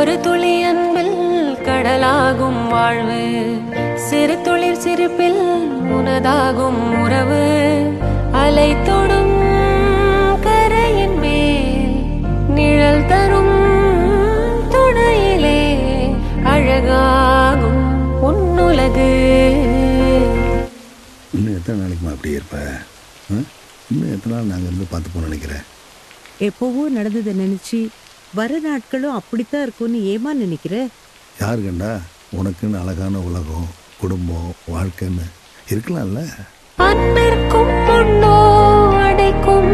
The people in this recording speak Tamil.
ஒரு துளி அன்பில் கடலாகும் வாழ்வு, சிறு துளிர் சிரிப்பில் உனதாகும் உறவு, அலை தொடும் கரையின் மேல் நிழல் தரும் துணையிலே அழகாகும் உன்னுலகு. இன்னும் எத்தனை நாளைக்குமா அப்படியே இருப்ப? இன்னும் எத்தனை நாள் நாங்கள் இருந்து பார்த்துப்போம் நினைக்கிறேன். எப்போவோ நடந்ததை நினைச்சு வர நாட்களும் அப்படித்தான் இருக்கும்னு ஏமா நினைக்கிற? யாரு கண்டா உனக்குன்னு அழகான உலகம், குடும்பம், வாழ்க்கைன்னு இருக்கலாம்ல. அன்பிற்கும் முன்னோ அடைக்கும்